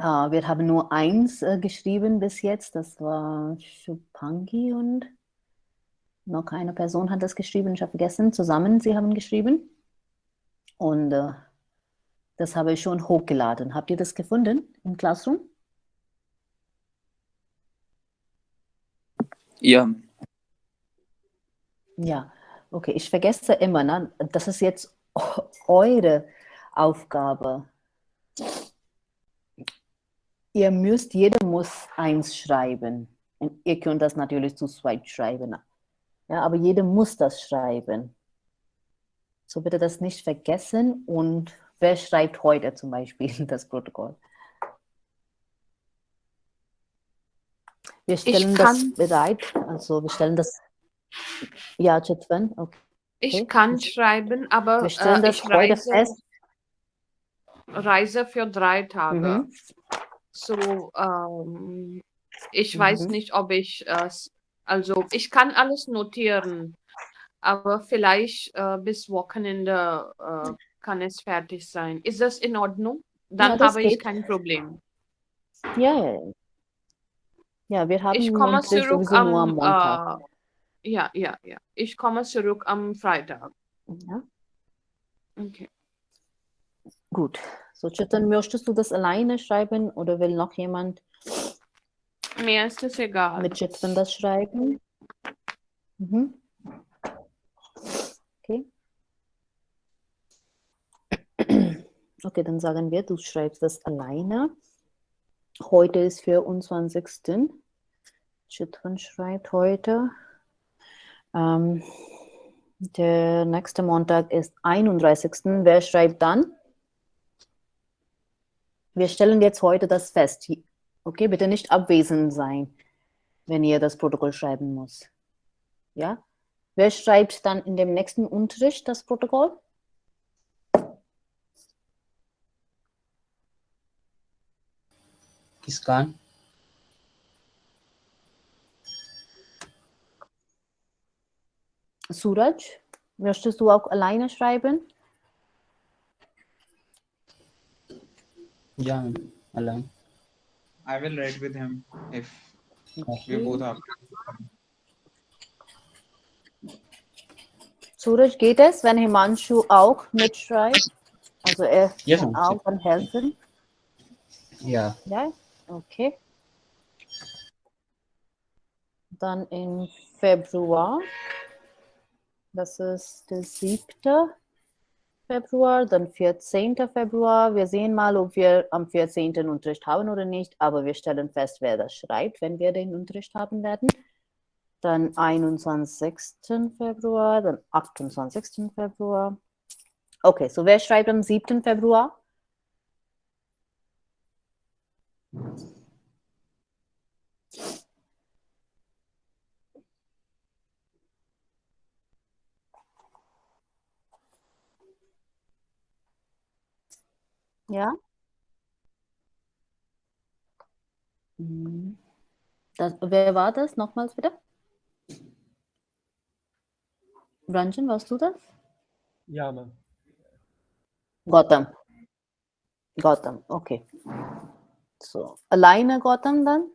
Wir haben nur eins geschrieben bis jetzt, das war Schupangi und noch eine Person hat das geschrieben, ich habe vergessen, zusammen, sie haben geschrieben. Und das habe ich schon hochgeladen. Habt ihr das gefunden im Classroom? Ja. Ja, okay, ich vergesse immer, ne? Das ist jetzt eure Aufgabe. Jeder muss eins schreiben. Und ihr könnt das natürlich zu zweit schreiben. Ja, aber jeder muss das schreiben. So bitte das nicht vergessen. Und wer schreibt heute zum Beispiel das Protokoll? Wir Ich stellen das kann, bereit. Also wir stellen das. Ja, Chitwan, okay. ich kann schreiben, Wir aber stellen das ich heute fest. reise für 3 Tage. Mhm. So, ich weiß nicht, ob ich also ich kann alles notieren, aber vielleicht bis Wochenende kann es fertig sein. Ist das in Ordnung? Ja, Dann das habe ich geht. kein Problem. Ja, ja, ja. Ja, wir haben Ich den komme Unterricht zurück sowieso nur am Montag. ja. Ich komme zurück am Freitag. Ja, Okay. gut. So, Chitan, möchtest du das alleine schreiben oder will noch jemand Mir ist es egal. mit Chitwan das schreiben? Mhm. Okay. Okay, dann sagen wir, du schreibst das alleine. Heute ist 24. Chitwan schreibt heute. Der nächste Montag ist 31. Wer schreibt dann? Wir stellen jetzt heute das fest. Okay, bitte nicht abwesend sein, wenn ihr das Protokoll schreiben muss. Ja? Wer schreibt dann in dem nächsten Unterricht das Protokoll? Kiskan? Suraj, möchtest du auch alleine schreiben? Ja, allein. I will write with him if we Okay. both have. Suraj, geht es, wenn Himanshu auch mitschreibt? Also er Yes, kann auch dann helfen? Ja. Ja, okay. Dann im Februar, das ist der 7. Februar, dann 14. Februar. Wir sehen mal, ob wir am 14. Unterricht haben oder nicht, aber wir stellen fest, wer das schreibt, wenn wir den Unterricht haben werden. Dann 21. Februar, dann 28. Februar. Okay, so wer schreibt am 7. Februar? Ja? Wer war das? Nochmals bitte? Ranjan, warst du das? Ja, Ma'am. Gautam. Gautam, okay. So, alleine Gautam dann?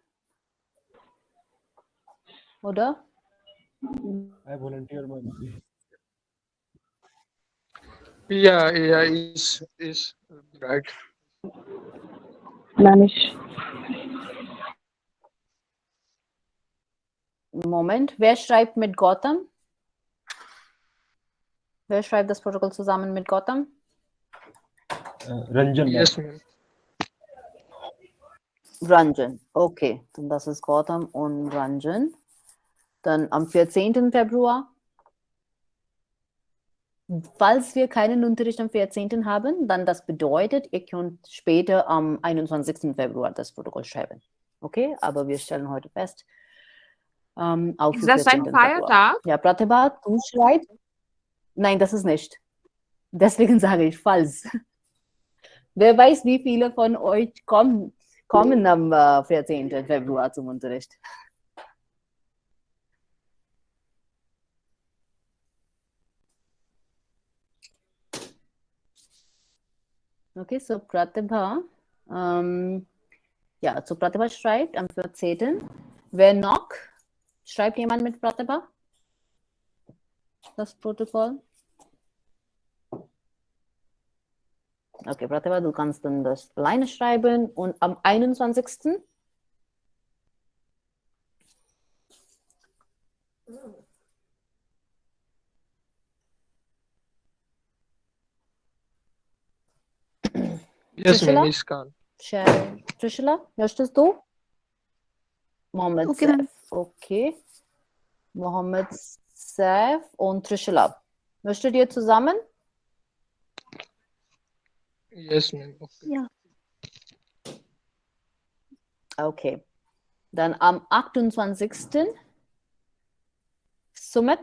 Oder? I volunteer, Ma'am. Yeah, is right. Manish. Moment, wer schreibt mit Gautam? Wer schreibt das Protokoll zusammen mit Gautam? Ranjan, Ma'am. Yes, ma'am. Ranjan, okay. Dann das ist Gautam und Ranjan. Dann am 14. Februar. Falls wir keinen Unterricht am 14. haben, dann das bedeutet, ihr könnt später am 21. Februar das Protokoll schreiben. Okay, aber wir stellen heute fest, auch Ist für das ein 14. Februar. Feiertag? Ja, Pratibha, du schreibst? Nein, das ist nicht. Deswegen sage ich falls. Wer weiß, wie viele von euch kommen am 14. Februar zum Unterricht? Okay, so Pratibha, Ja, also Pratibha schreibt am 14. Wer noch? Schreibt jemand mit Pratibha das Protokoll? Okay, Pratibha, du kannst dann das alleine schreiben. Und am 21. Yes, ma'am. Trishula? Iskan. Trishula, möchtest du? Mohammed Okay, ma'am. Saif. Okay. Mohammed Saif und Trishula. Möchtet ihr zusammen? Yes, ma'am. Okay. Ja. Okay. Dann am 28. Sumit,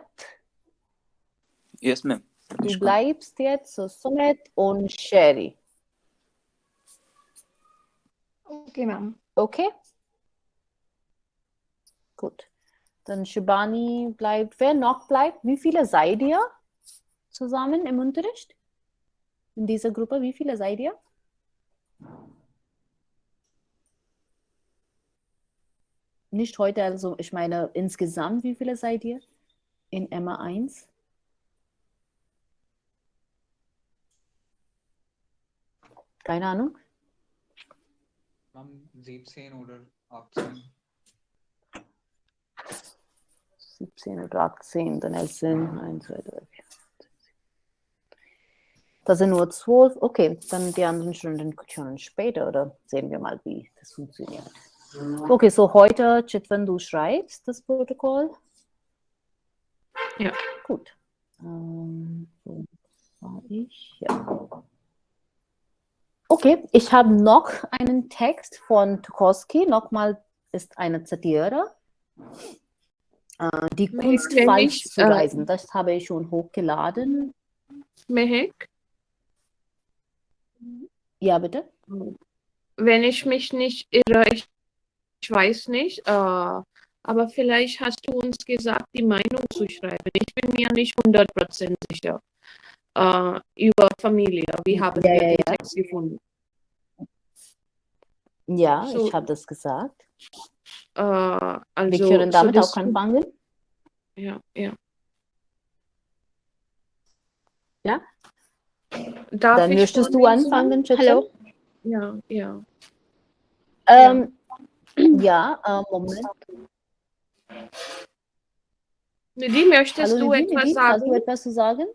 Yes, ma'am. du bleibst jetzt, so Sumit und Sherry. Okay, ma'am. Okay? Gut. Dann Shibani bleibt. Wer noch bleibt? Wie viele seid ihr zusammen im Unterricht? In dieser Gruppe, wie viele seid ihr? Nicht heute, also ich meine insgesamt, wie viele seid ihr in Emma 1? Keine Ahnung. 17 oder 18. 17 oder 18, dann es sind 1, 2, 3, 4. Das sind nur 12. Okay, dann die anderen Stunden später oder sehen wir mal, wie das funktioniert. Okay, so heute, Chitwan, du schreibst das Protokoll. Ja. Gut. Wo war ich? Ja. Okay, ich habe noch einen Text von Tukowski. Nochmal ist eine Zitiere. Die Kunst falsch zu reisen. Das habe ich schon hochgeladen. Mehek, Ja, bitte. wenn ich mich nicht irre, ich weiß nicht, aber vielleicht hast du uns gesagt, die Meinung zu schreiben. Ich bin mir nicht 100% sicher über Familie. Wie haben wir den Text gefunden? Ja, So, ich habe das gesagt. also, Wir können damit auch anfangen. Ja, ja. Ja? Darf Dann ich möchtest du vorlesen? anfangen, Chitwan? Hallo? Ja, ja. Ja, Moment. Nidhi, möchtest Hallo du Nidhi, etwas hast du sagen? etwas zu sagen?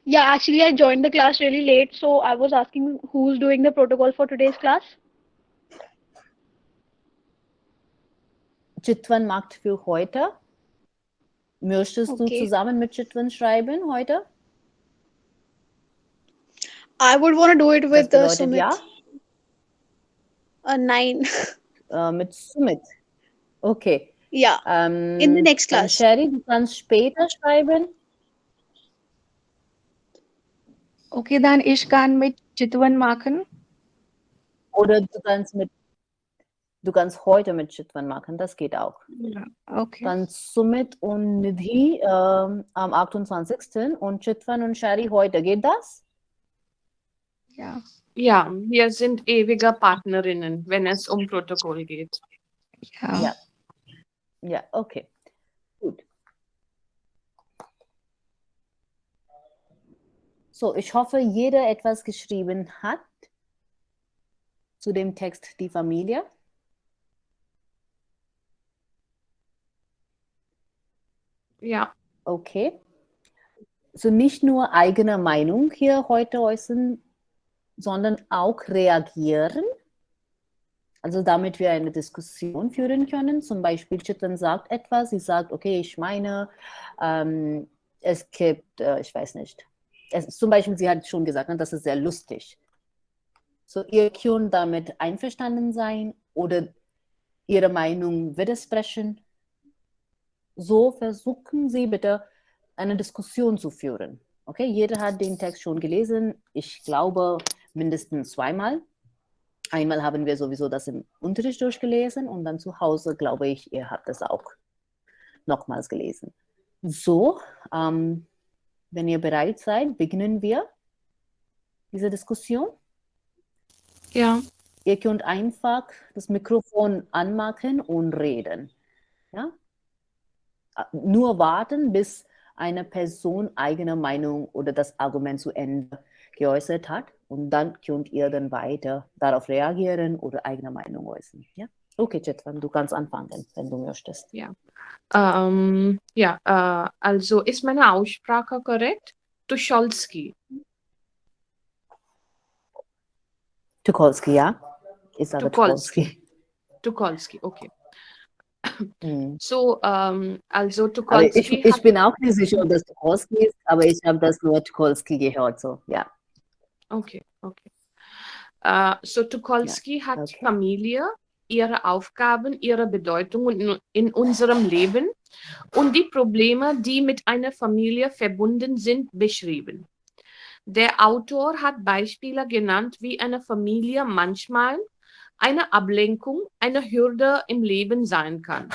Yeah, actually, I joined the class really late, so I was asking who's doing the protocol for today's class. Chitwan macht für heute. Möchtest du Okay. zusammen mit Chitwan schreiben heute? I would want to do it Das with bedeutet Sumit. ja? 9. Mit Sumit. Okay. Yeah, in the next Dann class. Sherry, du kannst später schreiben. Okay, dann ich kann mit Chitwan machen. Oder du kannst heute mit Chitwan machen, das geht auch. Ja, okay. Dann Sumit und Nidhi am 28. und Chitwan und Sherry heute. Geht das? Ja. Ja, wir sind ewige Partnerinnen, wenn es um Protokoll geht. Ja. Ja. Ja, okay. Gut. So, ich hoffe, jeder etwas geschrieben hat zu dem Text Die Familie. Ja, Okay. So nicht nur eigene Meinung hier heute äußern, sondern auch reagieren. Also damit wir eine Diskussion führen können. Zum Beispiel Chitwan sagt etwas, sie sagt, okay, ich meine, es gibt, ich weiß nicht, zum Beispiel, sie hat schon gesagt, das ist sehr lustig. So, ihr könnt damit einverstanden sein oder ihre Meinung widersprechen. So versuchen Sie bitte, eine Diskussion zu führen. Okay, jeder hat den Text schon gelesen. Ich glaube, mindestens zweimal. Einmal haben wir sowieso das im Unterricht durchgelesen und dann zu Hause, glaube ich, ihr habt es auch nochmals gelesen. So, wenn ihr bereit seid, beginnen wir diese Diskussion. ja. Ihr könnt einfach das Mikrofon anmachen und reden. Ja? Nur warten, bis eine Person eigene Meinung oder das Argument zu Ende geäußert hat. Und dann könnt ihr dann weiter darauf reagieren oder eigene Meinung äußern. Ja? Okay, Chetwan, du kannst anfangen, wenn du möchtest. Ja. Also ist meine Aussprache korrekt? Tucholsky. Tucholsky, ja? Ich sage Tucholsky. Tucholsky. Tucholsky, okay. Hm. So, also Aber Tucholsky ich hat. bin auch nicht sicher, ob das Tucholsky ist, aber ich habe das nur Tucholsky gehört, so, ja. Okay, okay. So Tucholsky hat okay. Familie, ihre Aufgaben, ihre Bedeutung in unserem Leben und die Probleme, die mit einer Familie verbunden sind, beschrieben. Der Autor hat Beispiele genannt, wie eine Familie manchmal eine Ablenkung, eine Hürde im Leben sein kann.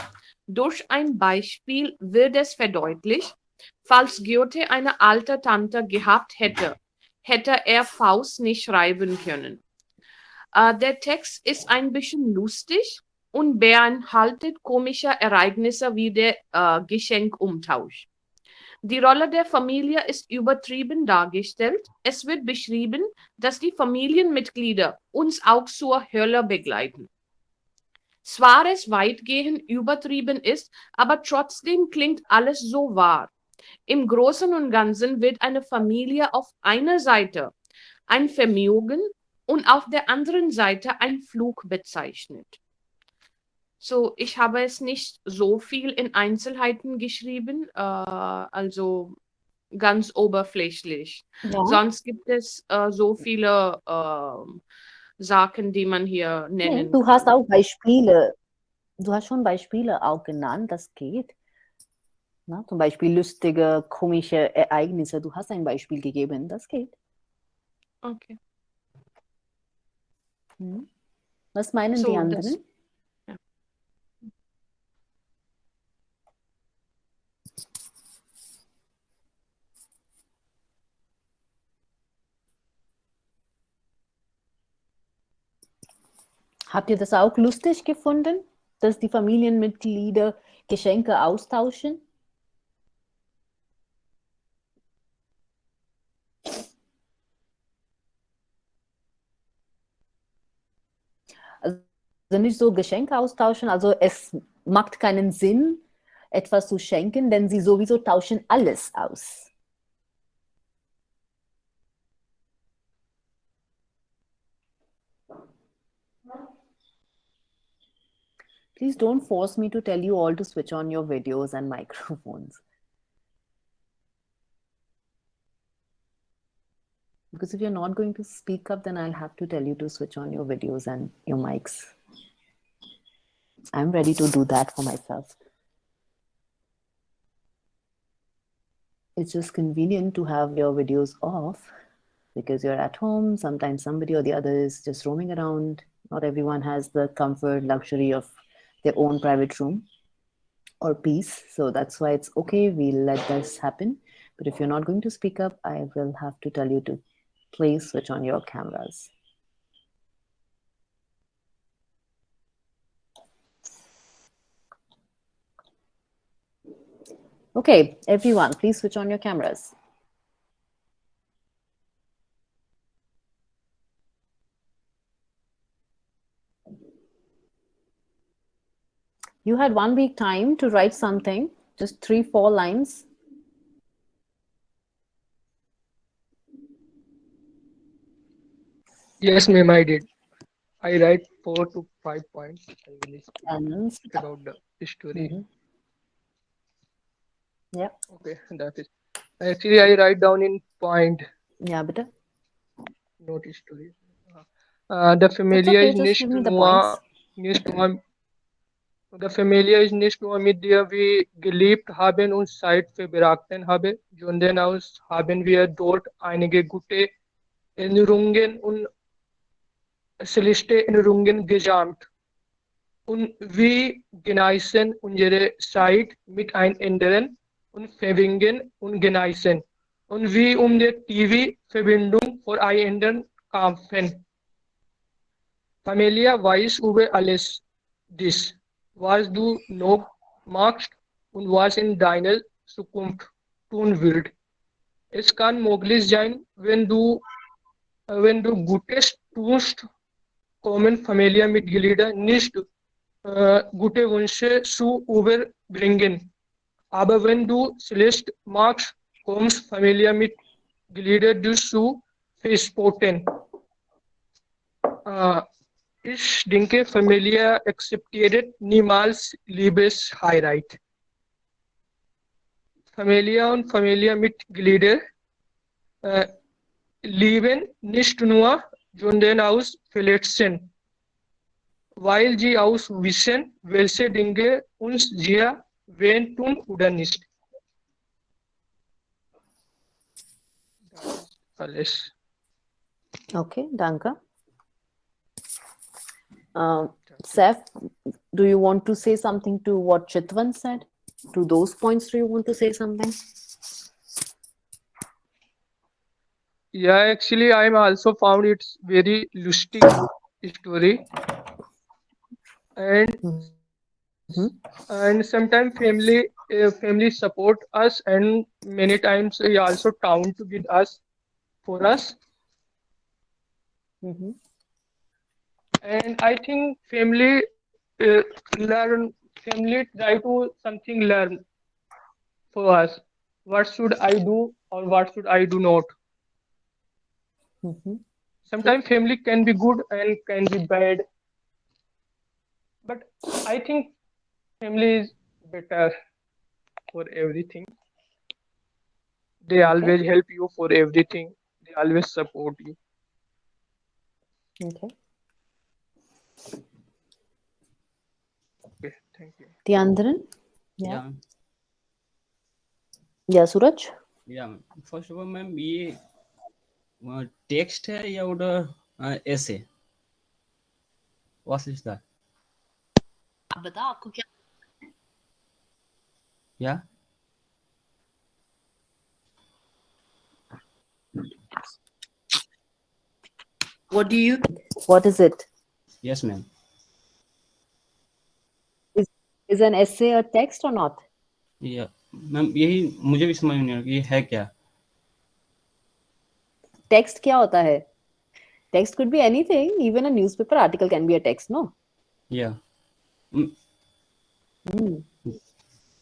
Durch ein Beispiel wird es verdeutlicht, falls Goethe eine alte Tante gehabt hätte, hätte er Faust nicht schreiben können. Der Text ist ein bisschen lustig und beinhaltet komische Ereignisse wie der Geschenkumtausch. Die Rolle der Familie ist übertrieben dargestellt. Es wird beschrieben, dass die Familienmitglieder uns auch zur Hölle begleiten. Zwar es weitgehend übertrieben ist, aber trotzdem klingt alles so wahr. Im Großen und Ganzen wird eine Familie auf einer Seite ein Vermögen und auf der anderen Seite ein Fluch bezeichnet. So, ich habe es nicht so viel in Einzelheiten geschrieben, also ganz oberflächlich. Ja. Sonst gibt es so viele Sachen, die man hier Nee, nennen du hast kann. auch Beispiele. Du hast schon Beispiele auch genannt, das geht. Na, zum Beispiel lustige, komische Ereignisse. Du hast ein Beispiel gegeben, das geht. Okay. Was meinen die So, anderen? ja. Habt ihr das auch lustig gefunden, dass die Familienmitglieder Geschenke austauschen? Also nicht so Geschenke austauschen, also es macht keinen Sinn, etwas zu schenken, denn sie sowieso tauschen alles aus. Please don't force me to tell you all to switch on your videos and microphones. Because if you're not going to speak up, then I'll have to tell you to switch on your videos and your mics. I'm ready to do that for myself. It's just convenient to have your videos off because you're at home. Sometimes somebody or the other is just roaming around. Not everyone has the comfort, luxury of their own private room or peace. So that's why it's okay. We'll let this happen. But if you're not going to speak up, I will have to tell you to please switch on your cameras. Okay, everyone, please switch on your cameras. You had 1 week time to write something, just 3-4 lines. Yes, ma'am, I did. I write 4 to 5 points. I will speak And about the story. Yeah. Okay, that is. Actually, I write down in point, Yeah, better. not story. The It's familia okay, is just give me the points. The Familie ist nicht nur mit der wir gelebt haben und Zeit verbracht haben, sondern auch haben wir dort einige gute Erinnerungen und schlechte Erinnerungen gesammelt. Und wir genießen unsere Zeit mit anderen und verwingen und genießen. Und wir um die TV-Verbindung voreinander kämpfen. Familia weiß über alles dies, was du noch machst und was in deiner Zukunft tun wird. Es kann möglich sein, wenn du Gutes tust, kommen Familienmitglieder nicht gute Wünsche zu überbringen. Aber wenn du schlecht machst, kommen Familienmitglieder dich zu verspotten. Ich denke, Familie akzeptiert niemals Liebesheirat. Familie und Familienmitglieder lieben nicht nur, sondern aus Verletzten, weil sie aus wissen, welche Dinge uns sehr wehtun oder nicht. Das ist alles. Okay, danke. Seth, do you want to say something to what Chitwan said? To those points, do you want to say something? Yeah, actually, I also found it's very lusty story, and and sometimes family support us, and many times they also count with us for us. And I think family family try to something learn for us. What should I do or what should I do not? Sometimes family can be good and can be bad, but I think family is better for everything. They always help you for everything. They always support you. Okay. Okay, thank you. Tiandran? Yeah. Yeah, Suraj? Yeah. First of all, ma'am ये text है या उधर ऐसे? What is that? आप बताओ आपको क्या? Yeah. What do you think? What is it? Yes, ma'am. Is an essay a text or not? Yeah. Ma'am यही मुझे भी समझ नहीं आ रहा कि ये है क्या? Text क्या होता है? Text could be anything. Even a newspaper article can be a text, no? Yeah.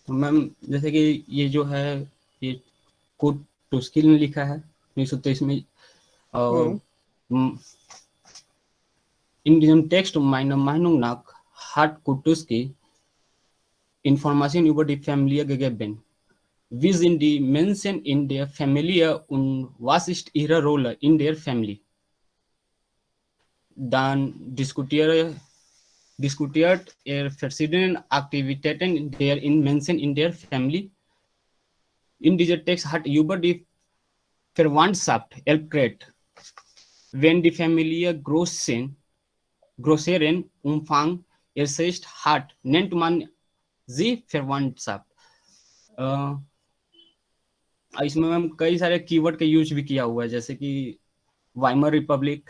तो मैम जैसे कि ये जो है ये कोट टुस्किल ने लिखा है 1923 में और in diesem Text meiner Meinung nach hat Kutuski Informationen über die Familie gegeben. Wie sind die Menschen in der Familie und was ist ihre Rolle in der Familie? Dann diskutiert er verschiedene Aktivitäten der Menschen in der Familie. In diesem Text hat über die Verwandtschaft erklärt. Wenn die Familie größeren Umfang erreicht hat, nennt man sie Verwandtschaft. इसमें ma'am कई सारे keyword का use भी किया हुआ है जैसे कि Weimar Republic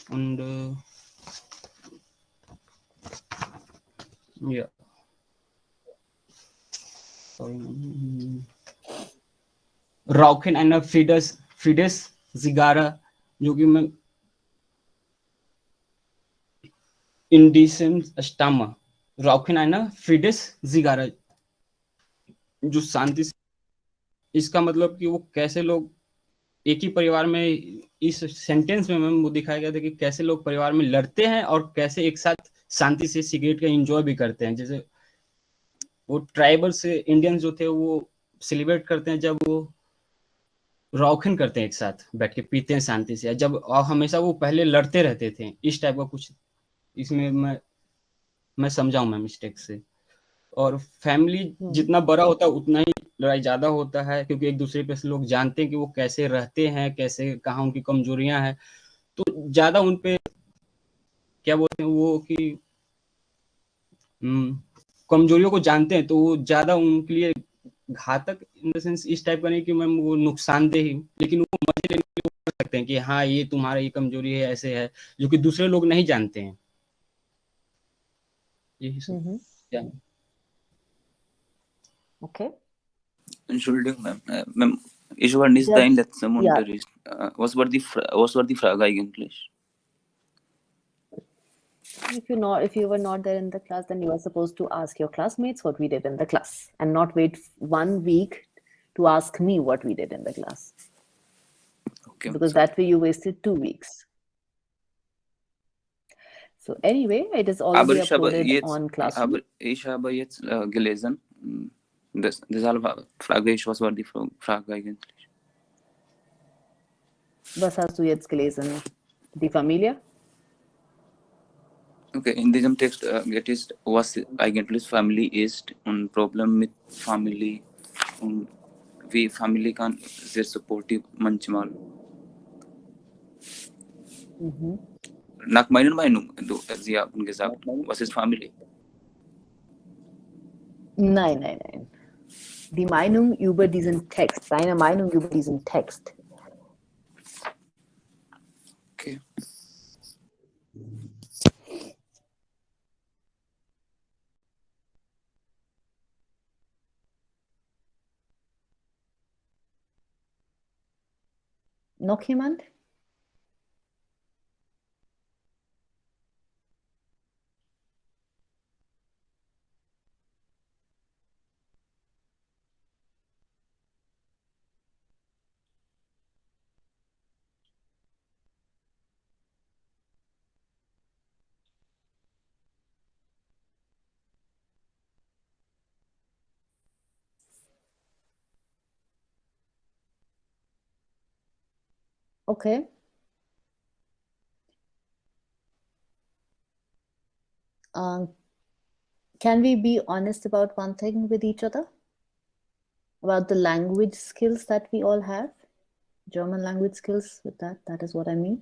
und ja Rauchen einer Frides Zigarre जो कि मैं indecent Stamme Rauchen einer Frides Zigarre जो शांति से इसका मतलब कि वो कैसे लोग एक ही परिवार में इस सेंटेंस में मैम वो दिखाया गया था कि कैसे लोग परिवार में लड़ते हैं और कैसे एक साथ शांति से सिगरेट का एंजॉय भी करते हैं जैसे वो ट्राइबल से इंडियंस जो थे वो सेलिब्रेट करते हैं जब वो रौखन करते हैं एक साथ बैठ के पीते हैं शांति से जब और हमेशा वो पहले लड़ते रहते थे इस टाइप का कुछ इसमें मैं समझाऊं मैं मिस्टेक से और फैमिली जितना बड़ा होता है उतना ही लड़ाई ज्यादा होता है क्योंकि एक दूसरे पे लोग जानते हैं कि वो कैसे रहते हैं कैसे कहाँ उनकी कमजोरियां हैं तो ज्यादा उन पे क्या बोलते हैं वो कि कमजोरियों को जानते हैं तो वो ज्यादा उनके लिए घातक इन द सेंस इस टाइप का नहीं कि मैम वो नुकसानदेह लेकिन वो मजे लेने के लिए सकते हैं कि हाँ ये तुम्हारा ये कमजोरी है, ऐसे है, जो कि दूसरे लोग नहीं जानते हैं। यही सब क्या है। Okay. Entschuldigung, Ma'am. Ich war nicht da in letztem Unterricht. Was war die Frage eigentlich? If you were not there in the class, then you are supposed to ask your classmates what we did in the class, and not wait 1 week to ask me what we did in the class. Okay. Because that way you wasted 2 weeks. So anyway, it is already uploaded on Classroom. Aber ich habe jetzt gelesen. Deshalb frage ich, was war die Frage eigentlich? Was hast du jetzt gelesen? Die Familie? Okay, in diesem Text geht es, was eigentlich Family ist und Problem mit Family und wie Family kann sehr supportive manchmal. Nach meiner Meinung, Sie haben gesagt, was ist Family? Nein. Die Meinung über diesen Text, deine Meinung über diesen Text. Okay. Noch jemand? Okay. Can we be honest about one thing with each other? About the language skills that we all have? German language skills with that is what I mean.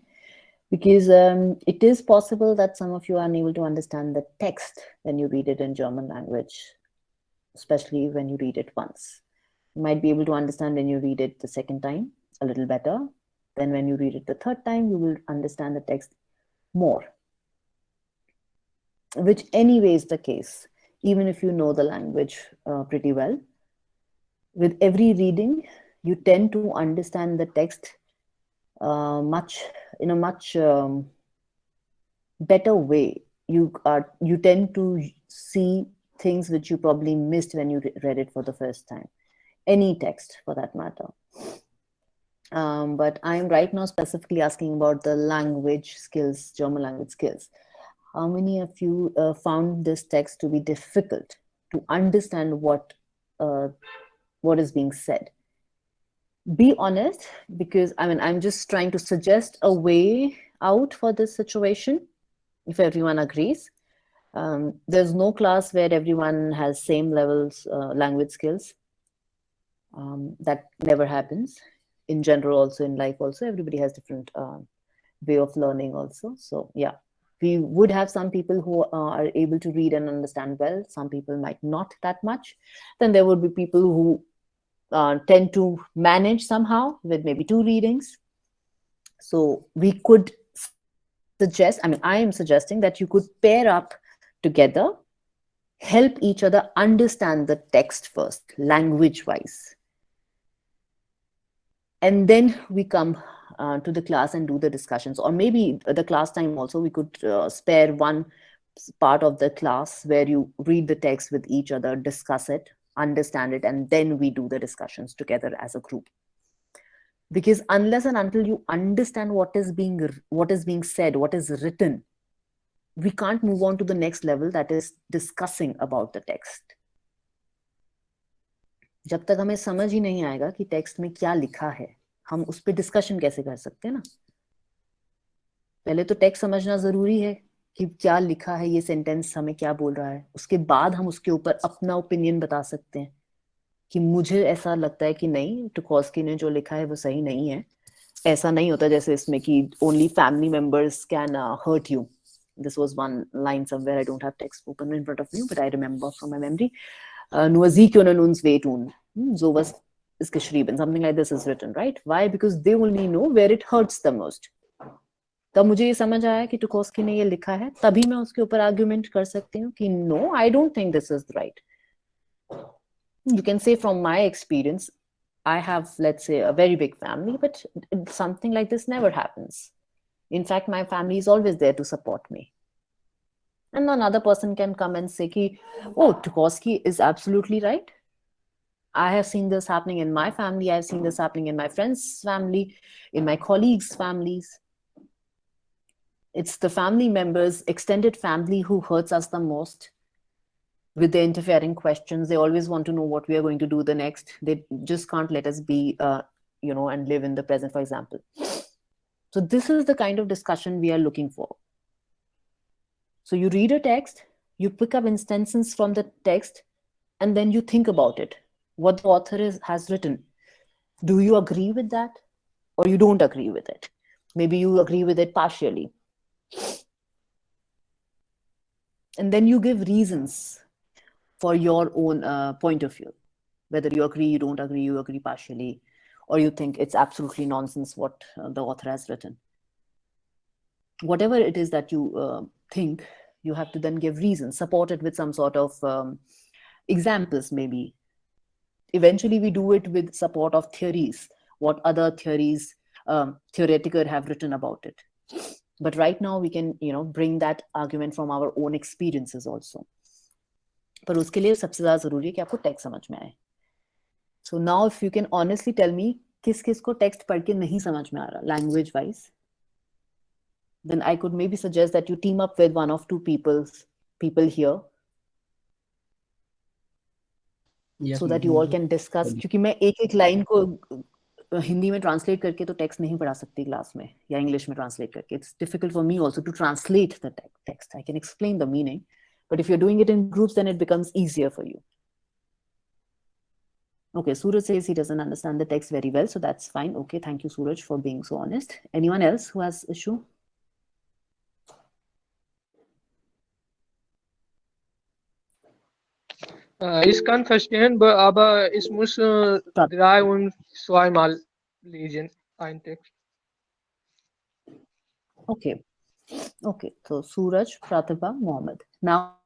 Because it is possible that some of you are unable to understand the text when you read it in German language, especially when you read it once. You might be able to understand when you read it the second time a little better. Then when you read it the third time, you will understand the text more. Which anyway is the case, even if you know the language pretty well. With every reading, you tend to understand the text in a much better way. You tend to see things which you probably missed when you read it for the first time. Any text, for that matter. But I'm right now specifically asking about the language skills, German language skills. How many of you found this text to be difficult to understand what is being said? Be honest, because I'm just trying to suggest a way out for this situation, if everyone agrees. There's no class where everyone has same levels language skills. That never happens. In general, also in life, also everybody has different way of learning also. So yeah, we would have some people who are able to read and understand well. Some people might not that much. Then there would be people who tend to manage somehow with maybe 2 readings. So we could suggest, I am suggesting that you could pair up together, help each other understand the text first, language-wise. And then we come to the class and do the discussions. Or maybe the class time also, we could spare one part of the class where you read the text with each other, discuss it, understand it, and then we do the discussions together as a group. Because unless and until you understand what is being said, what is written, we can't move on to the next level, that is discussing about the text. जब तक हमें समझ ही नहीं आएगा कि text में क्या लिखा है, हम उस पर डिस्कशन कैसे कर सकते हैं ना? पहले तो टेक्स्ट समझना जरूरी है कि क्या लिखा है, ये सेंटेंस हमें क्या बोल रहा है. उसके बाद हम उसके ऊपर अपना ओपिनियन बता सकते हैं कि मुझे ऐसा लगता है कि नहीं, टुकोस्की ने जो लिखा है वो सही नहीं है. ऐसा नहीं होता जैसे इसमें कि only family members can hurt you. This was one line somewhere. I don't have text open in front of me, but I remember from my memory. Nur sie können uns wehtun. Sowas ist geschrieben, something like this is written, right? Why? Because they only know where it hurts the most. तब मुझे ये समझ आया कि टुकोस्की ने ये लिखा है, तभी मैं उसके ऊपर आर्ग्यूमेंट कर सकती हूँ कि no, I don't think this is right. You can say from my experience, I have, let's say, a very big family, but something like this never happens. In fact, my family is always there to support me. And another person can come and say, ki, oh, Tukoski is absolutely right. I have seen this happening in my family. I have seen this happening in my friends' family, in my colleagues' families. It's the family members, extended family, who hurts us the most with their interfering questions. They always want to know what we are going to do the next. They just can't let us be, and live in the present, for example. So this is the kind of discussion we are looking for. So you read a text, you pick up instances from the text, and then you think about it, what the author has written. Do you agree with that, or you don't agree with it? Maybe you agree with it partially. And then you give reasons for your own point of view, whether you agree, you don't agree, you agree partially, or you think it's absolutely nonsense what the author has written. Whatever it is that you think, you have to then give reasons, support it with some sort of examples, maybe. Eventually, we do it with support of theories, what other theories, theoretically have written about it. But right now, we can, bring that argument from our own experiences also. पर उसके लिए सबसे ज़्यादा ज़रूरी है कि आपको text समझ में आए. So now, if you can honestly tell me, किस को टेक्स्ट पढ़ के नहीं समझ में आ रहा, language wise, then I could maybe suggest that you team up with one of two people here, yes, so that you all can discuss. क्योंकि मैं एक लाइन को हिंदी में ट्रांसलेट करके तो टेक्स्ट नहीं पढ़ा सकती क्लास में, या इंग्लिश में ट्रांसलेट करके. It's difficult for me also to translate the text. I can explain the meaning, but if you're doing it in groups, then it becomes easier for you. Okay, Suraj says he doesn't understand the text very well, so that's fine. Okay, thank you, Suraj, for being so honest. Anyone else who has issue? Ich kann verstehen, aber ich muss 3 und 2 Mal lesen, ein Text. Okay. So Suraj, Pratibha, Mohammed. Now,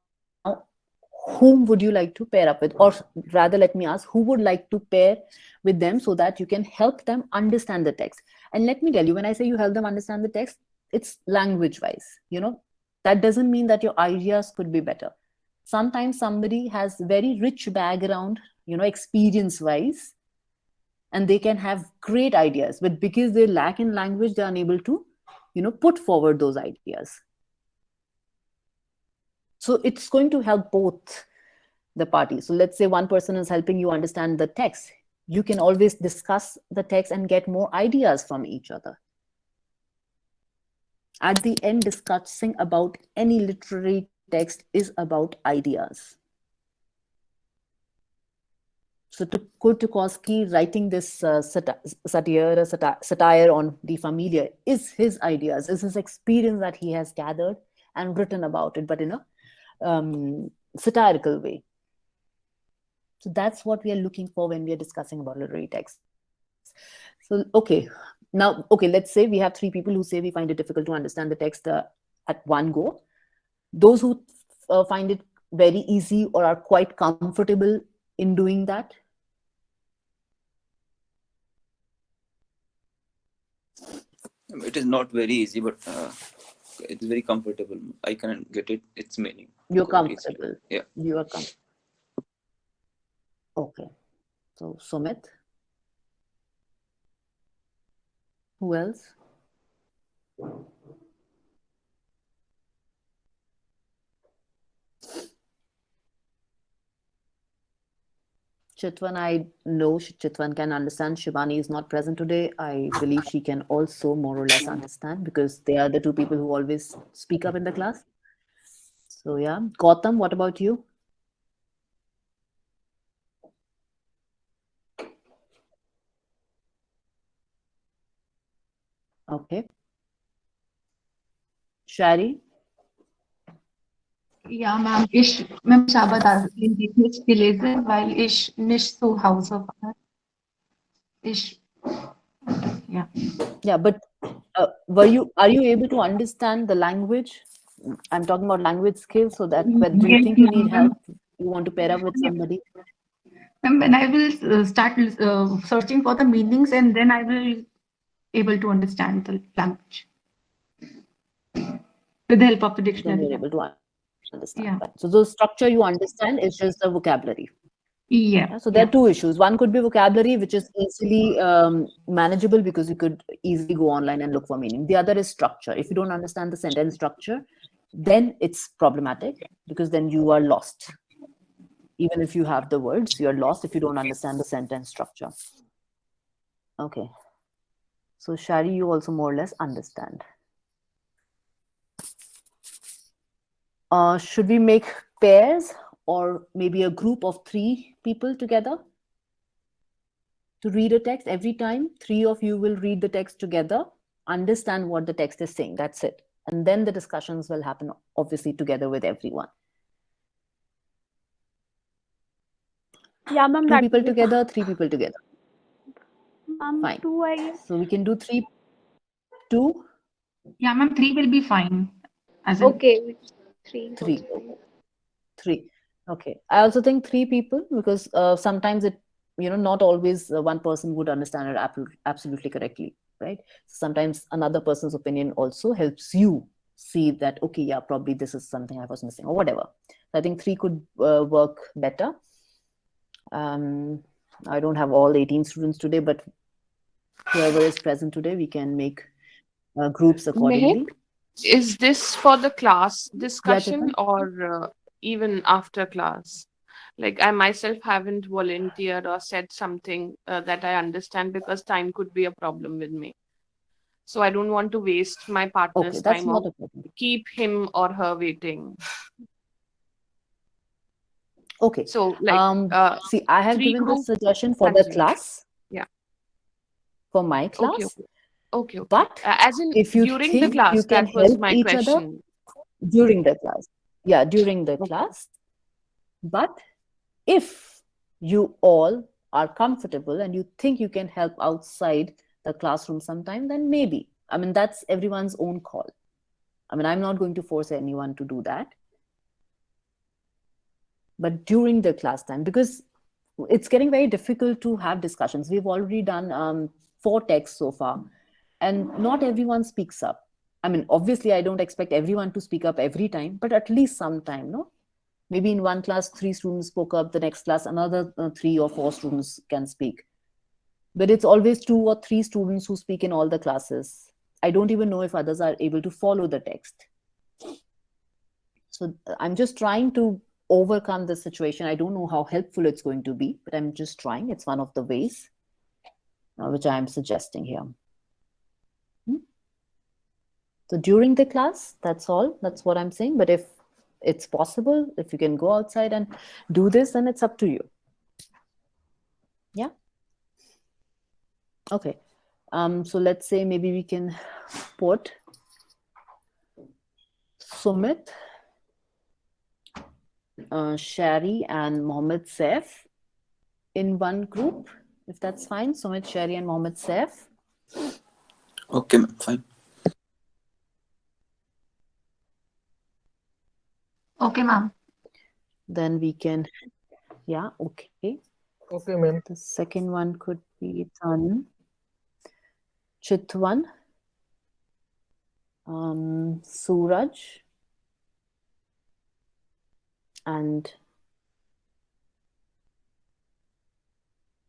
whom would you like to pair up with? Or rather, let me ask, who would like to pair with them so that you can help them understand the text? And let me tell you, when I say you help them understand the text, it's language-wise. That doesn't mean that your ideas could be better. Sometimes somebody has very rich background, experience-wise, and they can have great ideas, but because they lack in language, they're unable to, put forward those ideas. So it's going to help both the parties. So let's say one person is helping you understand the text. You can always discuss the text and get more ideas from each other. At the end, discussing about any literary text is about ideas. So Tukoski writing this satire on the Familia is his ideas, is his experience that he has gathered and written about it, but in a satirical way. So that's what we are looking for when we are discussing about literary texts. So, let's say we have 3 people who say we find it difficult to understand the text at one go. Those who find it very easy or are quite comfortable in doing that. It is not very easy, but it's very comfortable. I can get it. Its meaning. You're comfortable. Yeah. You are comfortable. Okay. So Sumit. Who else? Chitwan, I know Chitwan can understand. Shivani is not present today. I believe she can also more or less understand because they are the 2 people who always speak up in the class. So yeah. Gautam, what about you? Okay. Shari? Ja, ma'am, मैं बता रही थी gelesen, weil ich nicht zu Hause war. Ish. Yeah. Yeah, but are you able to understand the language? I'm talking about language skills, so that when do you Yes, think you need ma'am. help? You want to pair up with somebody? Ma'am, when I will start searching for the meanings, and then I will able to understand the language with the help of the Then dictionary. you're Yeah. able to understand. Yeah. Right. So the structure you understand is just the vocabulary. Yeah. Yeah, so there are two issues. One could be vocabulary, which is easily manageable because you could easily go online and look for meaning. The other is structure. If you don't understand the sentence structure, then it's problematic because then you are lost. Even if you have the words, you're lost if you don't understand the sentence structure. Okay. So Shari, you also more or less understand. Should we make pairs or maybe a group of 3 people together to read a text? Every time 3 of you will read the text together, understand what the text is saying. That's it. And then the discussions will happen, obviously, together with everyone. Yeah, ma'am. 2 people together, 3 people together. Ma'am, 2, I guess. So we can do 3, 2. Yeah, ma'am. 3 will be fine. As in, Okay. 3. 3. 3. Okay. I also think 3 people because sometimes it, not always one person would understand it absolutely correctly, right? Sometimes another person's opinion also helps you see that, okay, yeah, probably this is something I was missing or whatever. So I think 3 could work better. I don't have all 18 students today, but whoever is present today, we can make groups accordingly. Mehak, is this for the class discussion Chetan? or even after class? Like I myself haven't volunteered or said something that I understand because time could be a problem with me. So I don't want to waste my Okay, partner's that's time not or a problem. keep him or her waiting. Okay. So like See, I have 3 given this group. suggestion for the Hanji. class, Yeah. for my Okay. class. Okay. Okay. Okay. But As in if you during the think you class, can that was help my each other question. during the class, yeah, during the Okay. class. But if you all are comfortable and you think you can help outside the classroom sometime, then maybe. I mean, that's everyone's own call. I mean, I'm not going to force anyone to do that. But during the class time, because it's getting very difficult to have discussions. We've already done 4 texts so far, and not everyone speaks up. I mean, obviously, I don't expect everyone to speak up every time, but at least sometime, no? Maybe in one class, 3 students spoke up, the next class, another 3 or 4 students can speak. But it's always 2 or 3 students who speak in all the classes. I don't even know if others are able to follow the text. So I'm just trying to overcome this situation. I don't know how helpful it's going to be, but I'm just trying. It's one of the ways which I'm suggesting here. So during the class, that's all. That's what I'm saying. But if it's possible, if you can go outside and do this, then it's up to you. Yeah. Okay. So let's say maybe we can put Sumit, Shari, and Mohammed Saif in one group, if that's fine. Sumit, Shari, and Mohammed Saif. Okay, ma'am, fine. okay, ma'am. Then we can, yeah, okay. Okay, ma'am. The second one could be Tan, Chitwan, Suraj, and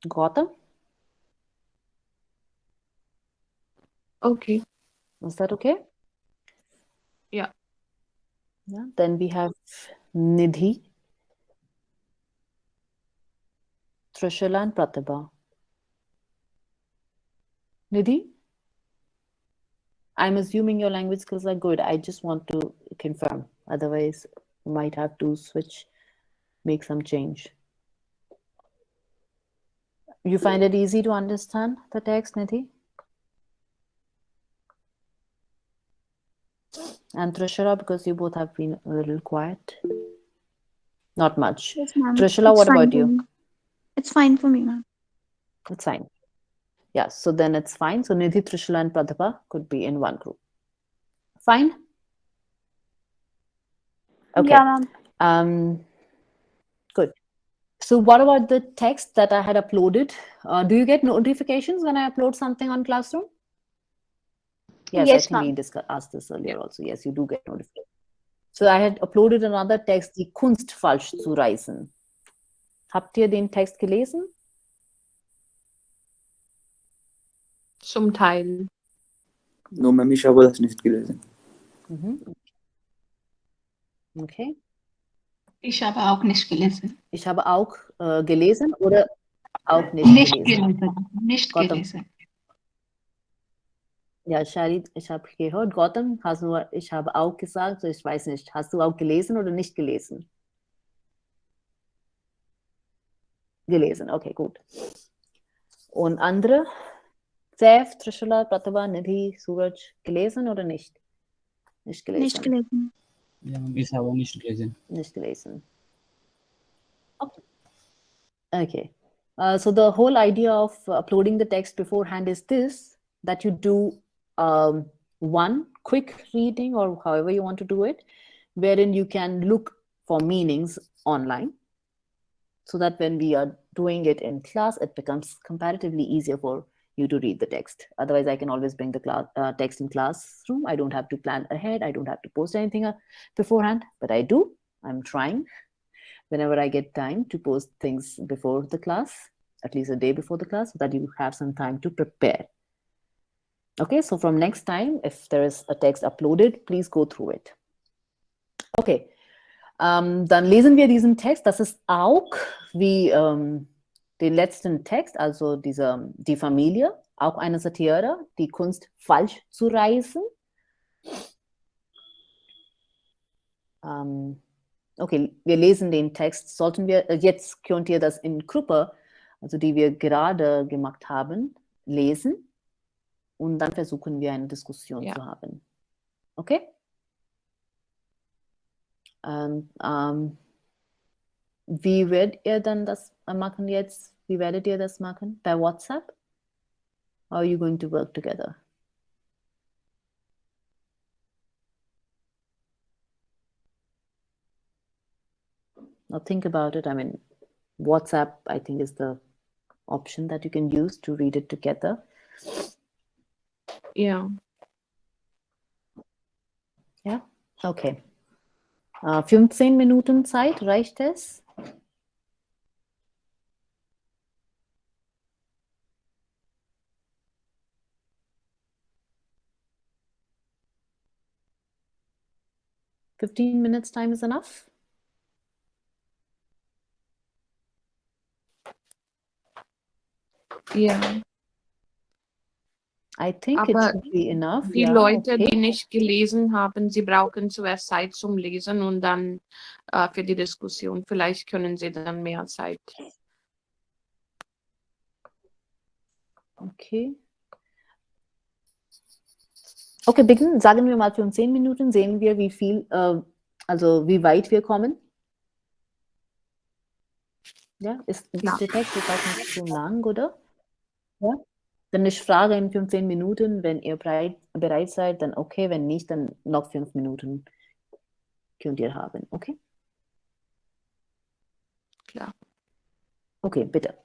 Gautam. Okay. Is that okay? Yeah. Yeah. Then we have Nidhi, Trishula, and Pratibha. Nidhi, I'm assuming your language skills are good. I just want to confirm. Otherwise, you might have to switch, make some change. You find it easy to understand the text, Nidhi? And Trishula, because you both have been a little quiet. Not much. Yes, ma'am. Trishula, It's what fine about for you? me. It's fine for me, ma'am. It's fine. Yeah, so then it's fine. So Nidhi, Trishula, and Pratibha could be in one group. Fine? Okay. Yeah, ma'am. Good. So what about the text that I had uploaded? Do you get notifications when I upload something on Classroom? Yes, I Yes, think we ma'am. asked this earlier also. Yes, you do get notifications. So I had uploaded another Text, die Kunst falsch zu reißen. Habt ihr den Text gelesen? Zum Teil. No, Ma'am, ich habe das nicht gelesen. Okay. Ich habe auch nicht gelesen. Ich habe auch gelesen oder auch nicht Nicht gelesen. gelesen. Nicht Gautam. gelesen. Ja, Sharid, ich habe gehört. Gautam, ich habe auch gesagt, ich weiß nicht. Hast du auch gelesen oder nicht gelesen? Gelesen, okay, gut. Und andere? Saif, Trishula, Pratibha, Nidhi, Suraj, gelesen oder nicht? Nicht gelesen. Nicht gelesen. Ja, ich habe nicht gelesen. Nicht gelesen. Okay. Okay. So the whole idea of uploading the text beforehand is this, that you do one quick reading or however you want to do it, wherein you can look for meanings online so that when we are doing it in class, it becomes comparatively easier for you to read the text. Otherwise, I can always bring the text in classroom. I don't have to plan ahead. I don't have to post anything beforehand, but I do. I'm trying whenever I get time to post things before the class, at least a day before the class, so that you have some time to prepare. Okay, so from next time, if there is a text uploaded, please go through it. Okay, dann lesen wir diesen Text. Das ist auch wie den letzten Text, also die Familie, auch eine Satire, die Kunst falsch zu reißen. Okay, wir lesen den Text. Sollten wir, jetzt könnt ihr das in Gruppe, also die wir gerade gemacht haben, lesen und dann versuchen wir eine Diskussion zu haben. Okay? Wie werdet ihr dann das machen jetzt? Wie werdet ihr das machen? Bei WhatsApp? Or are you going to work together? Now think about it. I mean, WhatsApp, I think, is the option that you can use to read it together. Ja. Ja, okay. 15 Minuten Zeit, reicht es? "15 minutes time is enough?" Ja. I think it Aber should be enough. die Ja, Leute, okay. die nicht gelesen haben, sie brauchen zuerst Zeit zum Lesen und dann für die Diskussion. Vielleicht können sie dann mehr Zeit. Okay. Okay, beginnen. Sagen wir mal 15 Minuten, sehen wir, wie viel, also wie weit wir kommen. Ja, ist der Text ist auch nicht so lang, oder? Ja. Dann ich frage in 15 Minuten, wenn ihr bereit seid, dann okay, wenn nicht, dann noch 5 Minuten könnt ihr haben, okay? Klar. Okay, bitte.